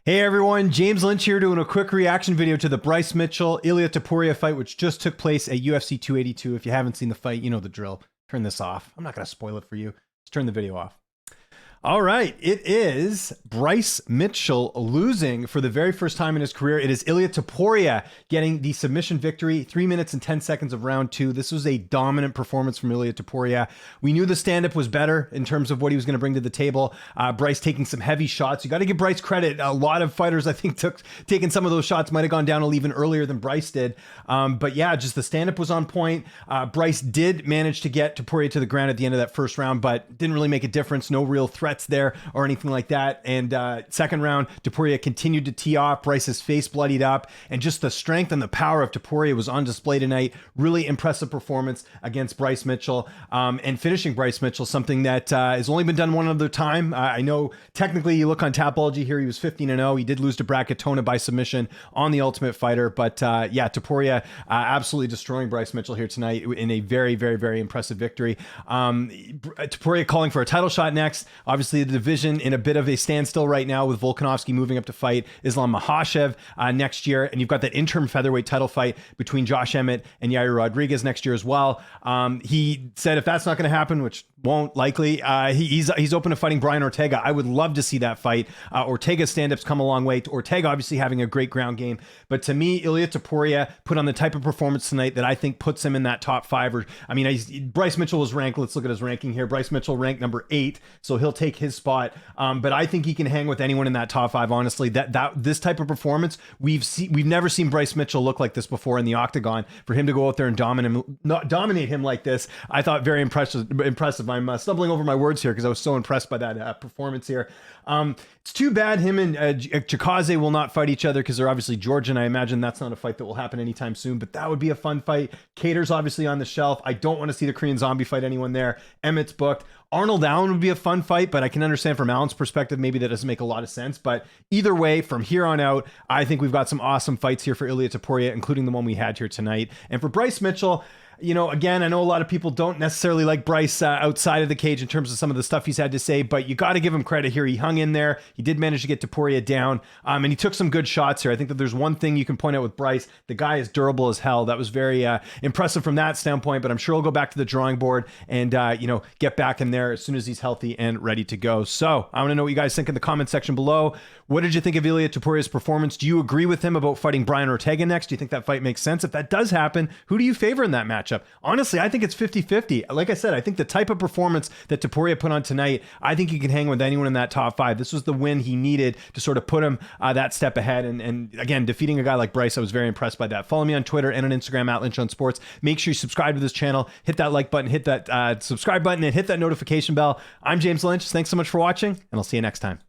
Hey everyone, James Lynch here doing a quick reaction video to the Bryce Mitchell-Ilia Topuria fight, which just took place at UFC 282. If you haven't seen the fight, you know the drill. Turn this off. I'm not going to spoil it for you. Just turn the video off. All right, it is Bryce Mitchell losing for the very first time in his career. It is Ilia Topuria getting the submission victory, 3 minutes and 10 seconds of round two. This was a dominant performance from Ilia Topuria. We knew the stand-up was better in terms of what he was going to bring to the table. Bryce taking some heavy shots. You got to give Bryce credit. A lot of fighters, I think, taking some of those shots might have gone down even earlier than Bryce did. But yeah, just the stand-up was on point. Bryce did manage to get Topuria to the ground at the end of that first round, but didn't really make a difference. No real threats there or anything like that. And second round, Topuria continued to tee off. Bryce's face bloodied up, and just the strength and the power of Topuria was on display tonight. Really impressive performance against Bryce Mitchell, and finishing Bryce Mitchell, something that has only been done one other time. I know technically you look on Tapology here, he was 15-0. He did lose to Bracketona by submission on the Ultimate Fighter, but yeah, Topuria absolutely destroying Bryce Mitchell here tonight in a very, very, very impressive victory. Topuria calling for a title shot next. Obviously, the division in a bit of a standstill right now with Volkanovski moving up to fight Islam Makhachev next year. And you've got that interim featherweight title fight between Josh Emmett and Yair Rodriguez next year as well. He said if that's not going to happen, which won't likely, he's open to fighting Brian Ortega. I would love to see that fight. Ortega's stand-ups come a long way. Ortega obviously having a great ground game. But to me, Ilia Topuria put on the type of performance tonight that I think puts him in that top five. Or I mean, Bryce Mitchell was ranked, let's look at his ranking here. Bryce Mitchell ranked number 8, so he'll take his spot. But I think he can hang with anyone in that top 5, honestly. This type of performance, we've never seen Bryce Mitchell look like this before in the octagon. For him to go out there and dominate him like this, I thought very impressive. I'm stumbling over my words here because I was so impressed by that performance here. It's too bad him and Chikaze will not fight each other because they're obviously Georgian. I imagine that's not a fight that will happen anytime soon, but that would be a fun fight. Cater's obviously on the shelf. I don't want to see the Korean Zombie fight anyone there. Emmett's booked. Arnold Allen would be a fun fight, but I can understand from Allen's perspective, maybe that doesn't make a lot of sense. But either way, from here on out, I think we've got some awesome fights here for Ilia Topuria, including the one we had here tonight. And for Bryce Mitchell, you know, again, I know a lot of people don't necessarily like Bryce outside of the cage in terms of some of the stuff he's had to say, but you got to give him credit here. He hung in there. He did manage to get Topuria down, and he took some good shots here. I think that there's one thing you can point out with Bryce. The guy is durable as hell. That was very impressive from that standpoint, but I'm sure he'll go back to the drawing board and, you know, get back in there as soon as he's healthy and ready to go. So I want to know what you guys think in the comment section below. What did you think of Ilia Topuria's performance? Do you agree with him about fighting Brian Ortega next? Do you think that fight makes sense? If that does happen, who do you favor in that matchup? Honestly, I think it's 50-50. Like I said, I think the type of performance that Topuria put on tonight, I think he can hang with anyone in that top 5. This was the win he needed to sort of put him that step ahead. And again, defeating a guy like Bryce, I was very impressed by that. Follow me on Twitter and on Instagram at Lynch on Sports. Make sure you subscribe to this channel. Hit that like button, hit that subscribe button, and hit that notification bell. I'm James Lynch. Thanks so much for watching, and I'll see you next time.